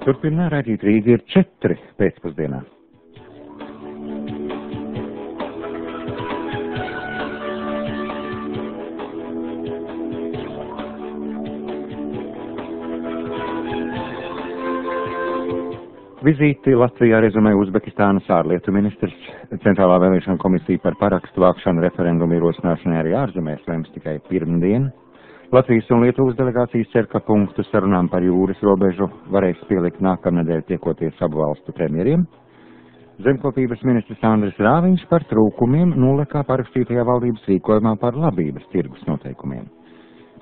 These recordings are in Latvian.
Turpinā raidīt Rīga ir 4 pēcpusdienā. Vizīti Latvijā rezumē Uzbekistānas ārlietu ministrs. Centrālā vēlēšana komisija par parakstu vākšanu referendumu ierosināšanai arī ārzemēs lems tikai pirmdien. Latvijas un Lietuvas delegācijas cer, ka punktu sarunām par jūras robežu varēs pielikt nākamnedēļ tiekoties abu valstu premjeriem. Zemkopības ministrs Andris Rāviņš par trūkumiem nulekā parakstītajā valdības rīkojumā par labības tirgus noteikumiem.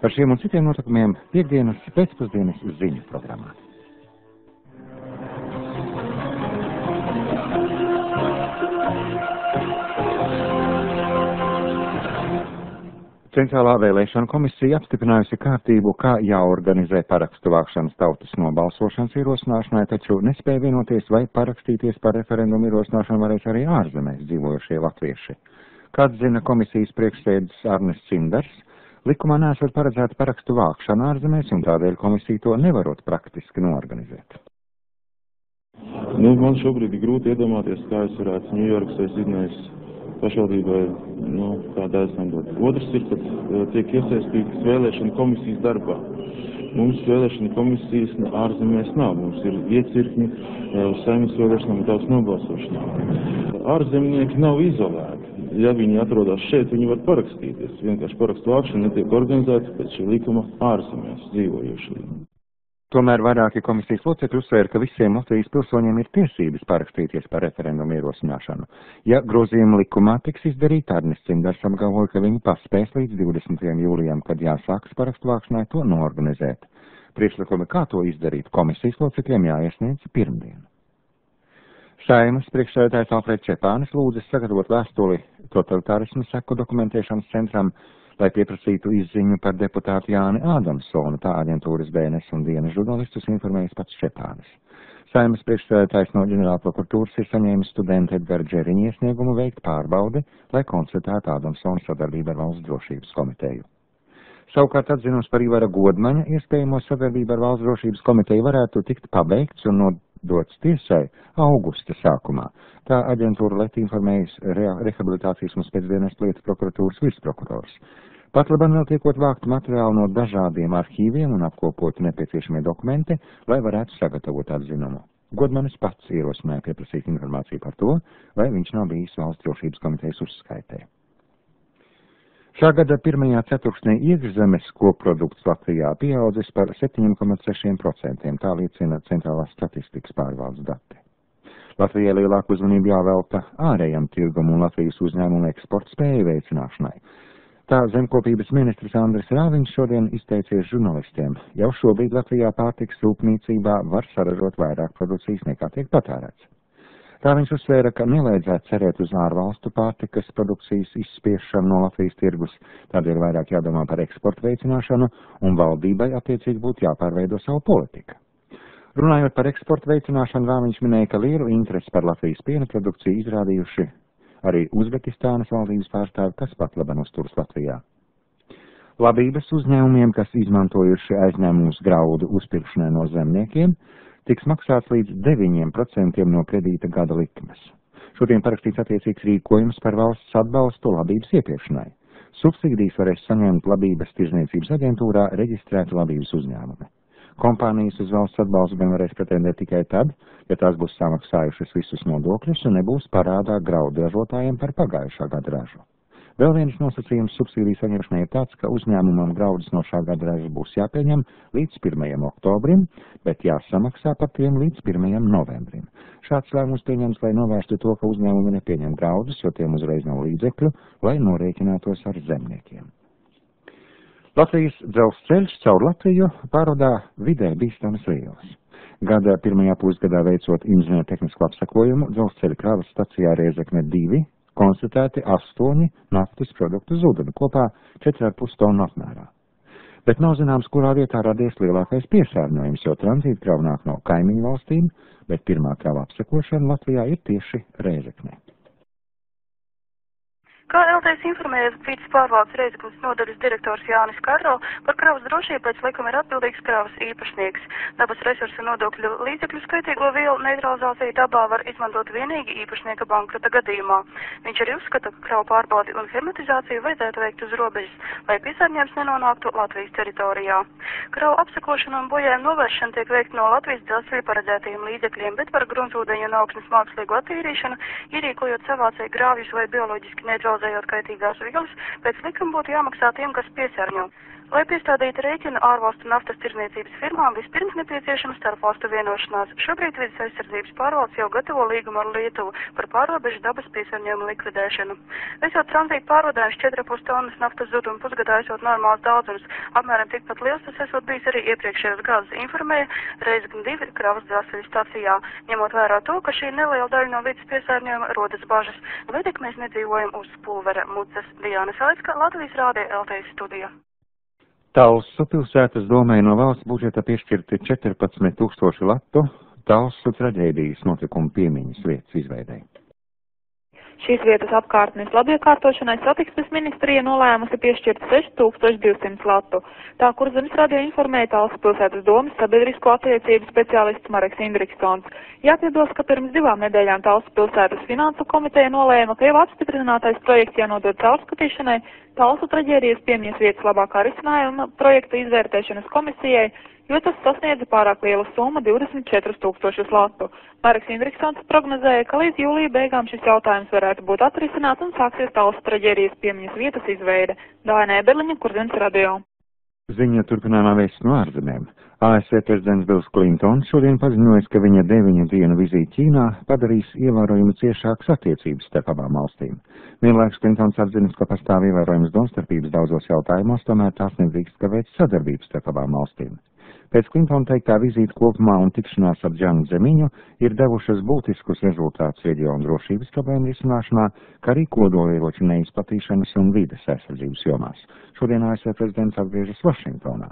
Par šiem un citiem notikumiem piekdienas pēcpusdienas ziņu programmā. Centrālā vēlēšana komisija apstiprinājusi kārtību, kā jāorganizē parakstu vākšanas tautas nobalsošanas ierosināšanai, taču nespēja vienoties, vai parakstīties par referendumu ierosināšanu varēs arī ārzemēs dzīvojošie latvieši. Kāds zina komisijas priekšsēdis Arnis Cindars, likumā nesot paredzēta parakstu vākšana ārzemēs, un tādēļ komisija to nevarot praktiski noorganizēt. Man šobrīd ir grūti iedomāties, kā es varētu Ņujorkas vai Sidnejas pašvaldībai tādā aizsandot. Otrs ir, kad tiek iesaistītas vēlēšana komisijas darbā. Mums vēlēšana komisijas ārzemēs nav. Mums ir iecirkņi Saeimas vēlēšanām un tautas nobalsošanām. Ārzemnieki nav izolēti. Ja viņi atrodas šeit, viņi var parakstīties. Vienkārši parakstu vākšana netiek organizēta pēc šī likuma ārzemēs dzīvojušie. Tomēr vairāki komisijas locekļi uzsvēra, ka visiem Latvijas pilsoņiem ir tiesības parakstīties par referendumu ierosināšanu. Ja grozījuma likumā tiks izdarīt, Arnis Cindars apgalvoja, ka viņi paspēs līdz 20. jūlijam, kad jāsākas parakstu vākšanai, to noorganizēt. Priekšlikumi, kā to izdarīt, komisijas locekļiem jāiesniedz pirmdien. Saeimas priekšsēdētājs Alfreds Čepānis lūdzas sagatavot vēstuli totalitārismu seku dokumentēšanas centram, lai pieprasītu izziņu par deputātu Jāni Ādamsonu, tā aģentūras DNS un Dienas žurnālistus informējis pats Čepānis. Saeimas priekšsēdētājs no ģenerālprokuratūras ir saņēmis studenta Edgara Džeriņa iesniegumu veikt pārbaudi, lai konstatētu Ādamsona sadarbību ar Valsts drošības komiteju. Savukārt atzinums par Ivara Godmaņa iespējamo sadarbību ar Valsts drošības komiteju varētu tikt pabeigts un nodots tiesai augusta sākumā. Tā aģentūra LET informējas rehabilitācijas un pēcdienas lietu prokuratūras virsprokurors. Patlaban vēl tiekot vākt materiālu no dažādiem arhīviem un apkopot nepieciešamie dokumenti, lai varētu sagatavot atzinumu. Godmanis pats ierosināja pieprasīt informāciju par to, vai viņš nav bijis Valsts drošības komitejas uzskaitē. Šā gada pirmajā ceturksnī iekšzemes koprodukts Latvijā pieaudzis par 7,6%, tā liecina Centrālās statistikas pārvaldes dati. Latvijai lielāku uzmanību jāvelta ārējam tirgum un Latvijas uzņēmumu eksporta spēju veicināšanai. Tā zemkopības ministrs Andris Rāviņš šodien izteicies žurnalistiem. Jau šobrīd Latvijā pārtikas rūpniecībā var saražot vairāk produkcijas nekā tiek patērēts. Rāviņš uzsvēra, ka nevajadzētu cerēt uz ārvalstu pārtikas produkcijas izspiešanu no Latvijas tirgus, tādēļ vairāk jādomā par eksportu veicināšanu un valdībai attiecīgi būtu jāpārveido savu politiku. Runājot par eksportu veicināšanu, Rāviņš minēja, ka lielu interesi par Latvijas piena produkciju izrādījuši arī Uzbekistānas valdības pārstāvi, kas patlaban uzturas Latvijā. Labības uzņēmumiem, kas izmantojuši aizņēmumus graudu uzpirkšanai no zemniekiem, tiks maksāts līdz 9% no kredīta gada likmes. Šodien parakstīts attiecīgs rīkojums par valsts atbalstu labības iepirkšanai. Subsīdijas varēs saņemt labības tirzniecības aģentūrā reģistrēti labības uzņēmumi. Kompānijas uz valsts atbalstu gan varēs pretendēt tikai tad, ja tās būs samaksājušas visus nodokļus un nebūs parādā graudu ražotājiem par pagājušā gada ražu. Vēl viens nosacījums subsīdiju saņemšanai ir tāds, ka uzņēmumam graudus no šā gada ražas būs jāpieņem līdz 1. oktobrim, bet jāsamaksā par tiem līdz 1. novembrim. Šāds lēmums pieņems, lai novērstu to, ka uzņēmumi nepieņem graudus, jo tiem uzreiz nav līdzekļu, lai norēķinātos ar zemniekiem. Latvijas dzelzceļš caur Latviju pārvadā vidē bīstamas vielas. Gada pirmajā pusgadā veicot inženiertehnisko apsekojumu, dzelzceļa kravas stacijā Rēzekne 2 konstatēti 8 naftas produktu zudumi, kopā 4,5 tonu apmērā. Bet nav zināms, kurā vietā radies lielākais piesārņojums, jo tranzīta krava nāk no kaimiņu valstīm, bet pirmā krava apsekošana Latvijā ir tieši Rēzeknē. Kā LTS informēja Vides pārvaldes Reizeknas nodaļas direktors Jānis Karro, par kravas drošību pēc likuma ir atbildīgs kravas īpašnieks. Dabas resursu nodokļu līdzekļu skaitīgo vielu neutralizāciju dabā var izmantot vienīgi īpašnieka bankrota gadījumā. Viņš arī uzskata, ka kravu pārbaudi un hermetizāciju vajadzētu veikt uz robežas, lai piesārņojums nenonāktu Latvijas teritorijā. Kravu apsekošana un bojājuma novēršana tiek veikta no Latvijas dzelzceļa paredzētajiem līdzekļiem, bet par gruntsūdeņu un augšņas mākslīgu attīrīšanu, ierīkojot savācēji grāvjus vai bioloģiski neutralizējot kaitīgās vielas, pēc likuma būtu jāmaksā tiem, kas piesārņo. Lai piestādītu rēķinu ārvalstu naftas tirdzniecības firmām, vispirms nepieciešama starpvalstu vienošanās. Šobrīd Vides aizsardzības pārvaldes jau gatavo līgumu ar Lietuvu par pārrobežu dabas piesārņojumu likvidēšanu. Veicot tranzītu pārvadājumus 4,5 tonnas naftas zudumu pusgadā esot normāls daudzums, apmēram tikpat liels tas esot bijis arī iepriekšējos gadus, informēja Reizekna 2 kravas dzelzceļa stacijā. Ņemot vērā to, ka šī neliela daļa no vides piesārņojuma rodas bažas, vai tik mēs nedzīvojam uz pulvera mucas. Diana Salicka, Latvijas Rādio LTS studija. Talsu pilsētas domē no valsts budžeta piešķirti 14 000 latu Talsu traģēdijas notikumu piemiņas vietas izveidei. Šīs vietas apkārtnes labiekārtošanai satiksmes ministrija nolēmusi piešķirt 6200 latu. Tā Kurzemes radio informēja Talsu pilsētas domas sabiedrisko attiecību speciālists Mareks Indriksons. Jāpiebilst, ka pirms 2 nedēļām Talsu pilsētas finansu komiteja nolēma, ka jau apstiprinātais projekts jānodod caurskatīšanai Talsu traģēdijas piemiņas vietas labākā risinājuma projekta izvērtēšanas komisijai, jo tas sasniedza pārāk lielu summu 24 000 latu. Mareks Indriksons prognozēja, ka līdz jūlija beigām šis jautājums varētu būt atrisināts un sāksies Talsu traģēdijas piemiņas vietas izveide. Dāna Eberliņa, Kurzemes radio. Ziņa turpinājumā vēsts no ārzemēm. ASV prezidents Bills Klintons šodien paziņoja, ka viņa 9 dienu vizīte Ķīnā padarīs ievērojami ciešākas attiecības starp abām valstīm. Vienlaikus Klintons atzinis, ka pastāv ievērojamas domstarpības daudzos jautājumos, tomēr tās nedrīkst kavēt sadarbības starp abām valstīm. Pēc Klintona teiktā vizīte kopumā un tikšanās ar Džanu Zemiņu ir devušas būtiskus rezultātus reģionu drošības problēmu risināšanā, kā arī kodolieroču neizplatīšanas un vides aizsardzības jomās. Šodien ASV prezidents atgriežas Vašingtonā.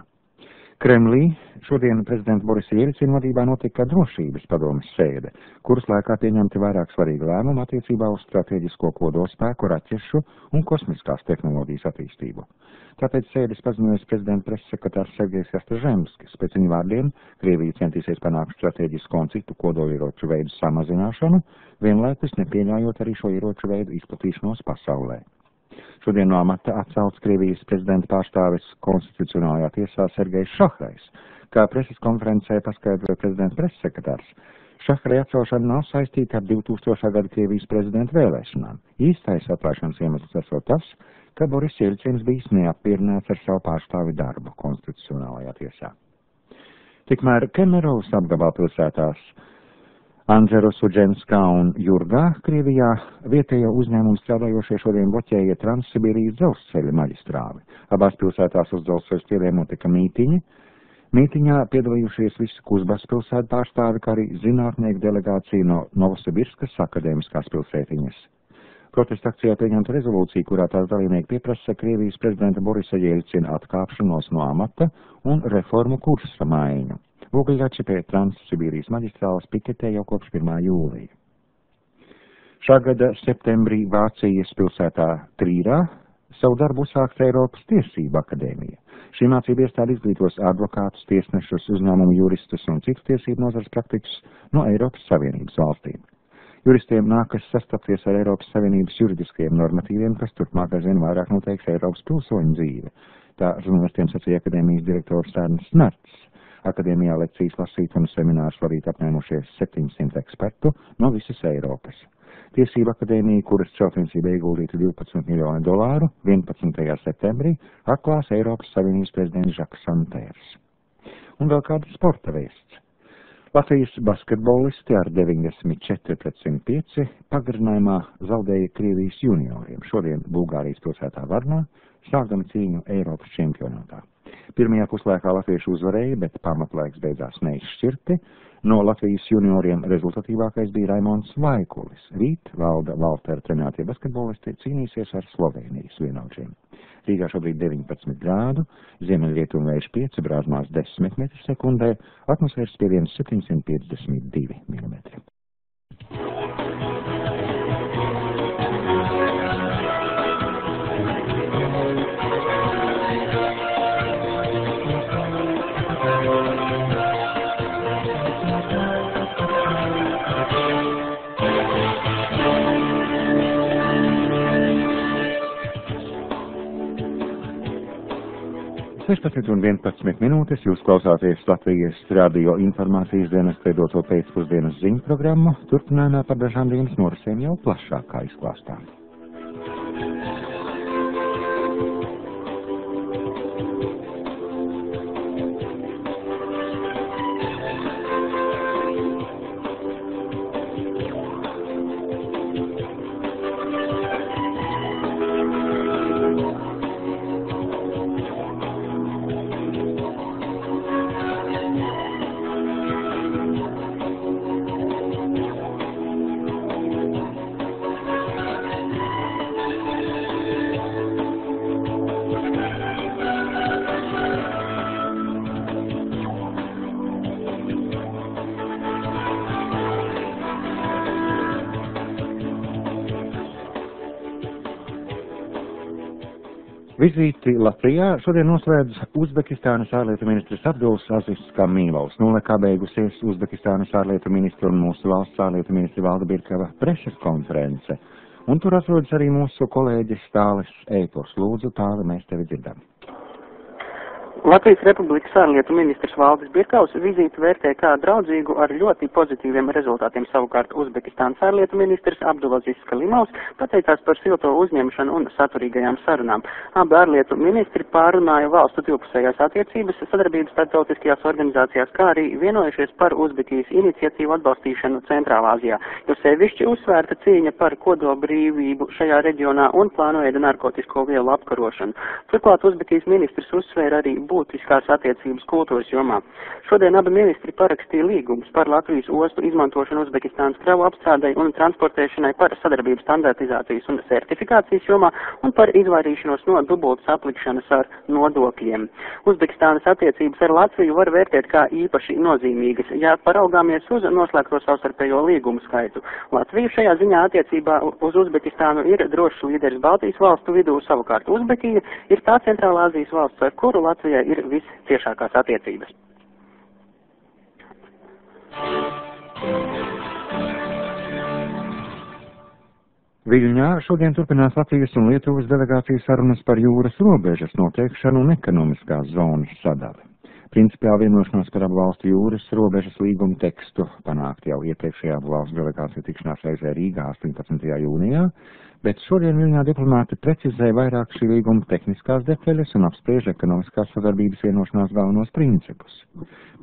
Kremlī šodien prezidenta Borisa Jeļcina vadībā notika drošības padomes sēde, kuras laikā pieņemti vairāk svarīgi lēmumi attiecībā uz strateģisko kodolspēku, raķešu un kosmiskās tehnoloģijas attīstību. Tāpēc sēdes paziņojas prezidenta pressekretārs Sergejs Jastažemskis. Pēc viņa vārdiem Krievija centīsies panākt strateģisko un citu kodolieroču veidu samazināšanu, vienlaikus nepieļaujot arī šo ieroču veidu izplatīšanos pasaulē. Šodien no amata atcelts Krievijas prezidenta pārstāvis konstitucionālajā tiesā Sergejs Šahrais. Kā preses konferencē paskaidroja prezidenta pressekretārs, Šahrai atcelšana nav saistīta ar 2000. gada Krievijas prezidenta vēlēšanām. Īstais atlaišanas iemesls esot tas, ka Boris Jeļcins bijis neapmierināts ar savu pārstāvi darbu konstitucionālajā tiesā. Tikmēr Kemerovas apgabalā pilsētās Andžerosuģenskā un Jurgā, Krievijā, vietējo uzņēmumu strādājošie šodien bloķēja Transsibīrijas dzelzceļa maģistrāli. Abās pilsētās uz dzelzceļa stieliem notika mītiņi. Mītiņā piedalījušies visi Kuzbas pilsētu pārstāvi, kā arī zinātnieku delegācija no Novosibirskas akadēmiskās pilsētiņas. Protesta akcijā pieņemta rezolūcija, kurā tās dalībnieki pieprasa Krievijas prezidenta Borisa Jeļcina atkāpšanos no amata un reformu kursa maiņu. Ogļrači pie Transsibīrijas maģistrāles piketē jau kopš 1. jūlija. Šā gada septembrī Vācijas pilsētā Trīrā savu darbu uzsākt Eiropas tiesību akadēmija. Šī mācība iestāde izglītos advokātus, tiesnešus, uzņēmumu juristus un citu tiesību nozares praktikus no Eiropas Savienības valstīm. Juristiem nākas sastapties ar Eiropas Savienības juridiskajiem normatīviem, kas turpmāk aizvien vairāk noteiks Eiropas pilsoņu dzīvi. Tā žurnālistiem sacīja akadēmijas direktors Ernsts Narts. Akadēmijā lekcijas lasīt un seminārus vadīt apņēmušies 700 ekspertu no visas Eiropas. Tiesība akadēmija, kuras celtniecība ieguldīta $12 miljonu, 11. septembrī atklās Eiropas Savienības prezidents Žaks Santērs. Un vēl kāda sporta vēsts. Latvijas basketbolisti ar 94-105 pagarinājumā zaudēja Krievijas junioriem šodien Bulgārijas pilsētā Varnā, sākdami cīņu Eiropas čempionātā. Pirmajā puslaikā latvieši uzvarēja, bet pamatlaiks beidzās neizšķirti. No Latvijas junioriem rezultatīvākais bija Raimonds Vaikulis. Rīt Valda Valtera trenētie basketbolisti cīnīsies ar Slovenijas vienaudžiem. Rīgā šobrīd 19 grādu, ziemeļrietumu vējš 5, brāzmās 10 m/sekundē, atmosfēras spiediens 752 mm. 16:11 jūs klausāties Latvijas radio informācijas dienas veidoto pēcpusdienas ziņu programmu, turpinājumā par dažām dienas norisēm jau plašākā izklāstā. Vizīti Latvijā šodien noslēdz Uzbekistānas ārlietu ministrs Abduls Azis Kamīlovs. Nolekā beigusies Uzbekistānas ārlietu ministru un mūsu valsts ārlietu ministra Valda Birkava preses konference. Un tur atrodas arī mūsu kolēģis Tālis Eitors. Lūdzu, Tāli, mēs tevi dzirdam. Latvijas Republikas ārlietu ministrs Valdis Birkavs vizīti vērtē kā draudzīgu ar ļoti pozitīviem rezultātiem. Savukārt Uzbekistānas ārlietu ministrs Abdulazis Kalimovs pateicās par silto uzņemšanu un saturīgajām sarunām. Abi ārlietu ministri pārunāja valstu divpusējās attiecības, sadarbības starptautiskajās organizācijās, kā arī vienojušies par Uzbekijas iniciatīvu atbalstīšanu Centrālāzijā, jo sevišķi uzsvērta cīņa par kodolbrīvību šajā reģionā un plānoja narkotisko vielu apkarošanu. Turklāt Uzbekijas ministrs uzsvēra arī būtiskās attiecības kultūras jomā. Šodien abi ministri parakstīja līgumus par Latvijas ostu izmantošanu Uzbekistānas kravu apstrādei un transportēšanai, par sadarbību standartizācijas un certifikācijas jomā un par izvairīšanos no dubultas aplikšanas ar nodokļiem. Uzbekistānas attiecības ar Latviju var vērtēt kā īpaši nozīmīgas, ja paraugāmies uz noslēgto savstarpējo līgumu skaitu. Latvija šajā ziņā attiecībā uz Uzbekistānu ir drošs līderis Baltijas valstu vidū, savukārt Uzbekija ir tā Centrālāzijas valsts, ar kuru Latvijai ir visciešākās attiecības. Viļņā šodien turpinās Latvijas un Lietuvas delegācijas sarunas par jūras robežas noteikšanu un ekonomiskās zonas sadali. Principiāli vienošanās par abu valstu jūras robežas līguma tekstu panākt jau iepriekšējā abu valstu delegāciju tikšanās reizē Rīgā 18. jūnijā, bet šodien Viļņā diplomāti precizē vairāk šī līguma tehniskās detaļas un apspriež ekonomiskās sadarbības vienošanās galvenos principus.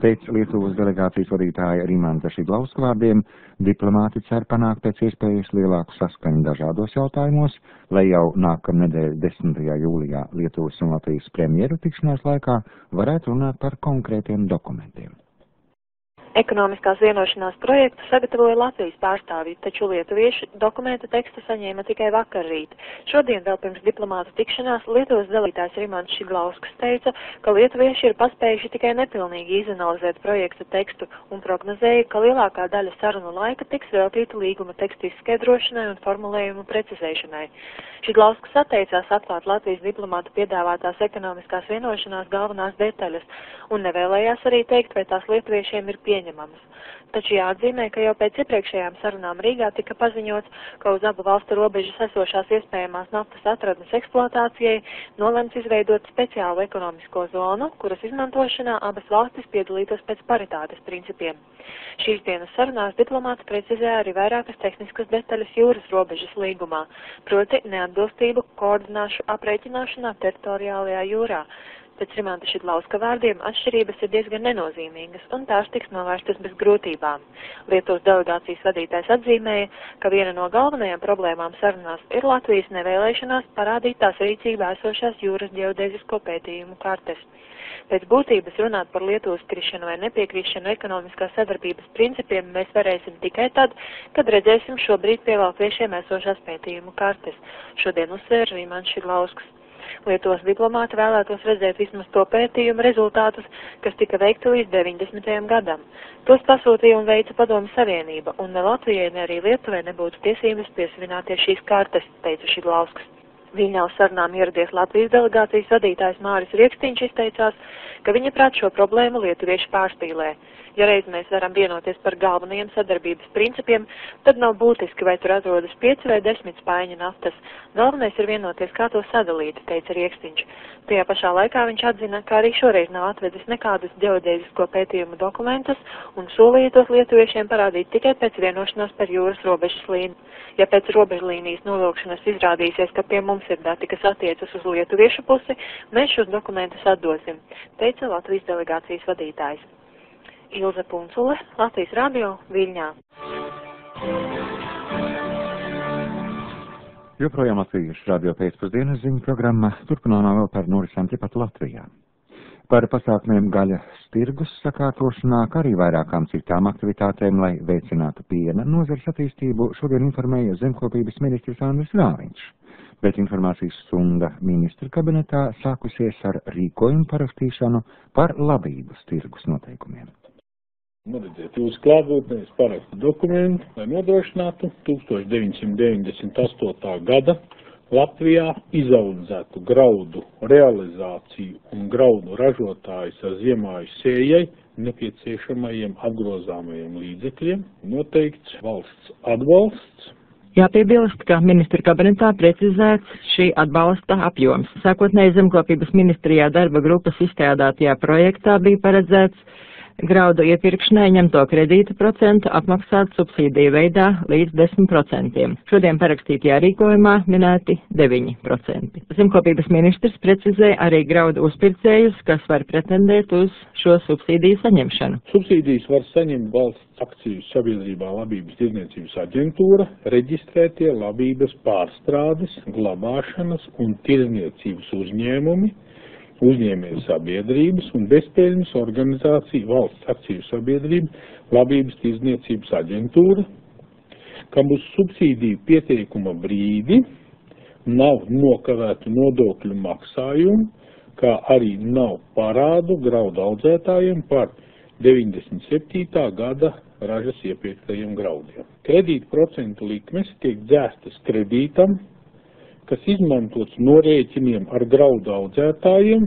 Pēc Lietuvas delegācijas vadītāja Rimanta Šidlauska vārdiem diplomāti cer panākt pēc iespējas lielāku saskaņu dažādos jautājumos, lai jau nākamnedēļ 10. jūlijā Lietuvas un Latvijas premjeru tikšanās laikā varētu runāt par konkrētiem dokumentiem. Ekonomiskās vienošanās projektu sagatavoja Latvijas pārstāvji, taču lietuvieši dokumenta tekstu saņēma tikai vakarrīt. Šodien vēl pirms diplomātu tikšanās Lietuvas dalītājs Rimants Šidlauskas teica, ka lietuvieši ir paspējuši tikai nepilnīgi izanalizēt projekta tekstu un prognozēja, ka lielākā daļa sarunu laika tiks veltīta līguma tekstu izskaidrošanai un formulējumu precizēšanai. Šidlauskas atteicās atklāt Latvijas diplomātu piedāvātās ekonomiskās vienošanās galvenās detaļas un nevēlējās arī teikt, vai tās lietuviešiem ir pieņemamas. Taču jāatzīmē, ka jau pēc iepriekšējām sarunām Rīgā tika paziņots, ka uz abu valstu robežas esošās iespējamās naftas atradnes eksploatācijai nolemts izveidot speciālu ekonomisko zonu, kuras izmantošanā abas valstis piedalītos pēc paritātes principiem. Šīs dienas sarunās diplomāti precizē arī vairākas tehniskas detaļas jūras robežas līgumā, proti neatbilstību koordināšu aprēķināšanā teritoriālajā jūrā. Pēc Rimanta Šidlauska vārdiem atšķirības ir diezgan nenozīmīgas, un tās tiks novērstas bez grūtībām. Lietuvas delegācijas vadītājs atzīmēja, ka viena no galvenajām problēmām sarunās ir Latvijas nevēlēšanās parādīt tās rīcībā esošās jūras ģeodēzisko pētījumu kartes. Pēc būtības runāt par Lietuvas krišanu vai nepiekrišanu ekonomiskās sadarbības principiem mēs varēsim tikai tad, kad redzēsim šobrīd pie latviešiem esošās pētījumu kartes. Šodien uzsvēra Rimants Šidlauskas. Lietuvas diplomāti vēlētos redzēt vismaz to pētījumu rezultātus, kas tika veikti līdz 90. gadam. Tos pasūtīja un veica Padomju Savienība, un ne Latvijai, ne arī Lietuvai nebūtu tiesības piesavināties šīs kartes, teica Šidlauskas. Viļņā uz sarunām ieradies Latvijas delegācijas vadītājs Māris Riekstīņš izteicās, ka viņa prāt šo problēmu lietuvieši pārspīlē. Ja reiz mēs varam vienoties par galvenajiem sadarbības principiem, tad nav būtiski, vai tur atrodas 5 vai 10 spaiņi naftas. Galvenais ir vienoties, kā to sadalīt, teica Riekstīņš. Tajā pašā laikā viņš atzina, ka arī šoreiz nav atvedis nekādus ģeodēzisko pētījumu dokumentus un solīja tos lietuviešiem parādīt tikai pēc vienošanās par jūras robežas līniju. Ja pēc robežlīnijas novilkšanas izrādīsies, ka pie mums ir dati, kas attiecas uz lietuviešu pusi, mēs šos dokumentus atdosim, teica Latvijas delegācijas vadītājs. Ilze Puncule, Latvijas radio, Viļņā. Joprojām Latvijas radio pēcpusdienas ziņu programma turpinājumā vēl par norisēm tepat Latvijā. Par pasākumiem gaļas tirgus sakārtošanā, kā arī vairākām citām aktivitātēm, lai veicinātu piena nozares attīstību, šodien informēja zemkopības ministrs Andris Rāviņš. Bet informācijas stunda ministra kabinetā sākusies ar rīkojumu parakstīšanu par labības tirgus noteikumiem. Redziet, jūs klātbūtnē parakstu dokumentu, lai nodrošinātu 1998. gada Latvijā izaudzētu graudu realizāciju un graudu ražotājus ar ziemāju sējai nepieciešamajiem apgrozāmajiem līdzekļiem noteikts valsts atbalsts. Jāpiebilst, ka ministra kabinetā precizēts šī atbalsta apjoms. Sākotnēji zemkopības ministrijā darba grupas izstrādātajā projektā bija paredzēts graudu iepirkšanai ņemto kredītu procentu apmaksāt subsīdiju veidā līdz 10%. Šodien parakstītajā rīkojumā minēti 9%. Zemkopības ministrs precizē arī graudu uzpircējus, kas var pretendēt uz šo subsīdiju saņemšanu. Subsīdijas var saņemt valsts akciju sabiedrībā Labības tirdzniecības aģentūra, reģistrētie labības pārstrādes, glabāšanas un tirdzniecības uzņēmumi, uzņēmēju sabiedrības un bezpēļņas organizācija valsts akciju sabiedrība Labības tirdzniecības aģentūra, kam uz subsīdiju pieteikuma brīdi nav nokavētu nodokļu maksājumu, kā arī nav parādu graudu audzētājiem par 97. gada ražas iepirktajiem graudiem. Kredīta procentu likmes tiek dzēstas kredītam, kas izmantots norēķiniem ar graudu audzētājiem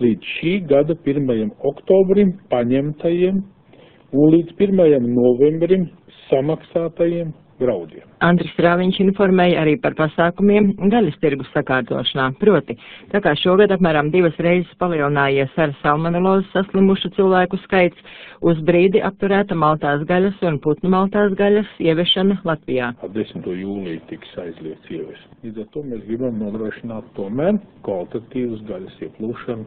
līdz šī gada 1. oktobrim paņemtajiem un līdz 1. novembrim samaksātajiem graudiem. Andris Rāviņš informēja arī par pasākumiem gaļas tirgus sakārtošanā. Proti, tā kā šogad apmēram 2 reizes palielinājies ar salmonellozi saslimušu cilvēku skaits, uz brīdi apturēta maltās gaļas un putnu maltās gaļas ieviešana Latvijā. 10. jūlija tiks aizliegts ieviest. Līdz ar to mēs gribam nodrošināt tomēr kvalitatīvas gaļas ieplūšanu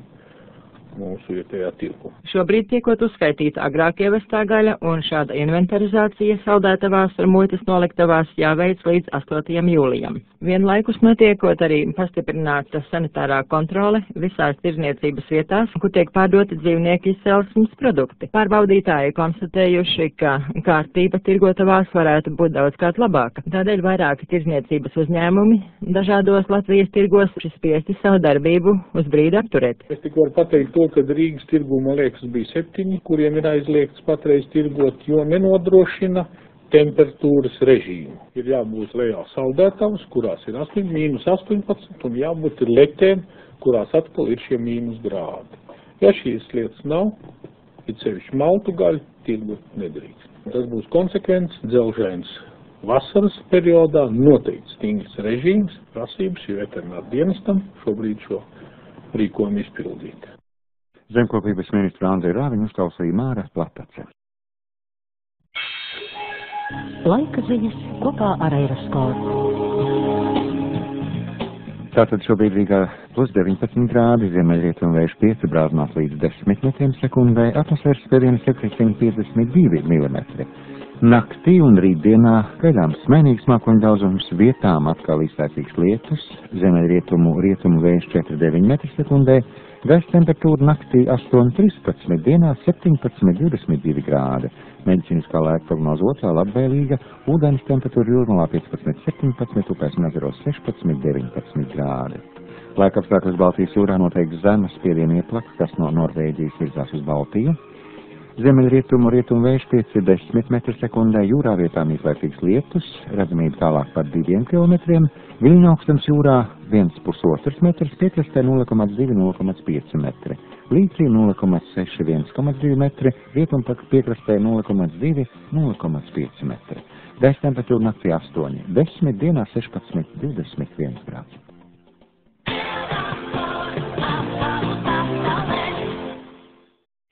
mūsu vietējā tirgu. Šobrīd tiekot uzskaitīta agrāk ievestā gaļa, un šāda inventarizācija saldētavās un muitas noliktavās jāveic līdz 8. jūlijam. Vienlaikus notiekot arī pastiprināta sanitārā kontrole visās tirdzniecības vietās, kur tiek pārdoti dzīvnieku izcelsmes produkti. Pārbaudītāji konstatējuši, ka kārtība tirgotavās varētu būt daudzkārt labāka. Tādēļ vairāki tirdzniecības uzņēmumi dažādos Latvijas tirgos ir spiesti savu darbību uz brīdi apturēt. Es tik varu pateikt to, ka Rīgas tirgū, man liekas, bija 7, kuriem ir aizliegts patreiz tirgot, jo nenodrošina temperatūras režīmu. Ir jābūt lejā saldētavas, kurās ir -18, un jābūt ir leķēm, kurās atkal ir šie -grādi. Ja šīs lietas nav, it sevišķi maltu gaļu tirgot nedrīkst. Tas būs konsekvents, dzelžains vasaras periodā, noteikti stingrs režīms, prasības ir veterināru dienestam šobrīd šo rīkojumu izpildīt. Zemkopības ministra Andrija Rāviņa uzklausīja Māra Platace. Laika ziņas kopā ar Eiroskopu. Tātad šobrīd Rīgā +19 grādi, ziemeļrietumu vējš 5 brāzmās līdz 10 metriem sekundē, atmosfēras spiediens 752 mm. Naktī un rītdienā gaidāms mainīgs mākoņu daudzums, vietām atkal iztaisīgs lietus, ziemeļrietumu rietumu vējš 4,9 m/sekundē, gaisa temperatūra naktī 8,13, dienā 17,22 grādi. Medicīniskā laika prognoze otrā labvēlīga, ūdens temperatūra jūrmalā 15,17, upēs un ezeros 16,19 grādi. Laika apstākļus Baltijas jūrā noteikti zemes spiediena ieplaka, kas no Norvēģijas virzās uz Baltiju. Ziemeļrietumu vējš 5–10 m/sekundē, jūrā vietām izvērtīgs lietus, redzamība tālāk par 2 km, viļņu augstums jūrā 1,5 metrs, piekrastē 0,2–0,5 metri, līcī 0,6–1,2 metri, rietumu piekrastē 0,2–0,5 metri. Gaisa temperatūra naktī 8–10, dienā 16–21 grādi.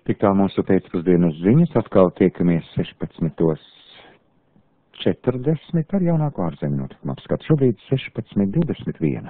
Tik tā mūsu pēcpusdienas ziņas, atkal tiekamies 16:40 ar jaunāko ārzemju notikumu apskatu. Šobrīd 16:21.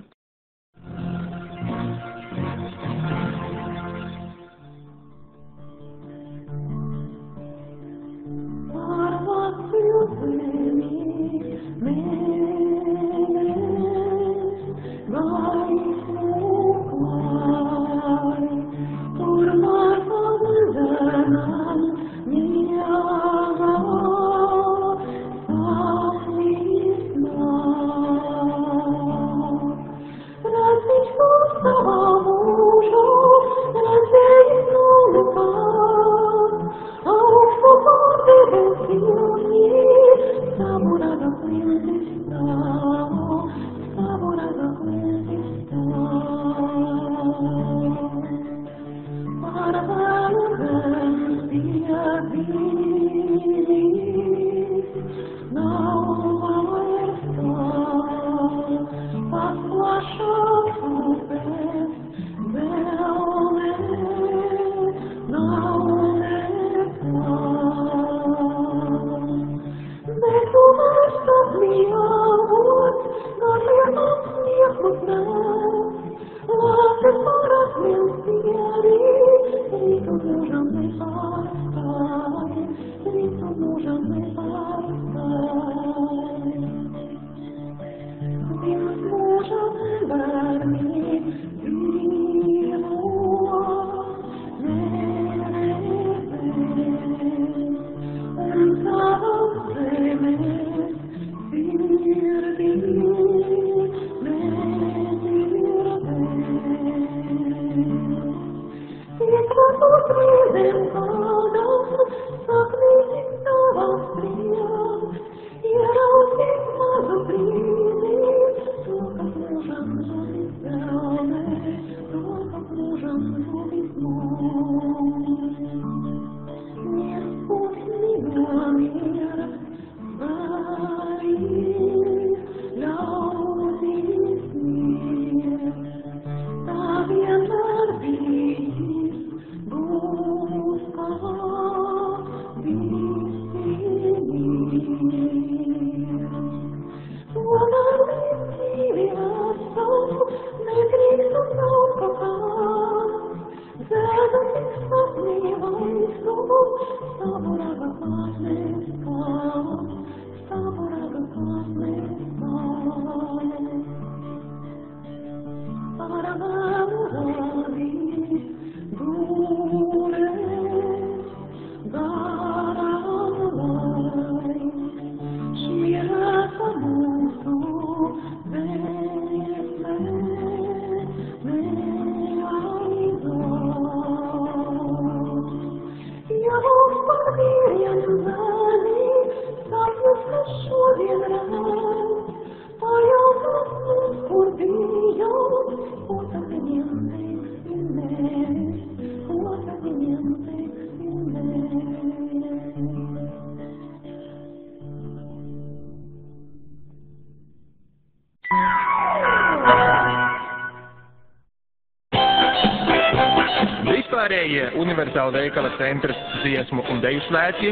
Universāla veikala centra dziesmu un deju svētki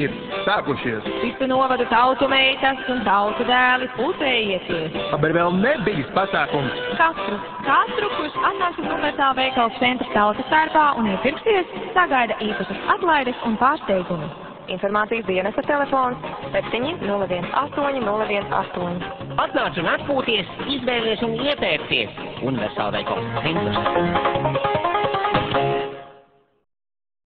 ir sākušies. Visu novada tautu meitas un tautu dēli pulcējieties. Aber vēl nebijis pasākums. Katru, kurš atnāks uz Universāla veikala centra tautas starpā un iepirksies, sagaida īpašas atlaides un pārsteigumi. Informācijas dienesta telefons 7018018. Atnāc un atpūties, izvēlies un iepērcies. Universāla veikala centrs.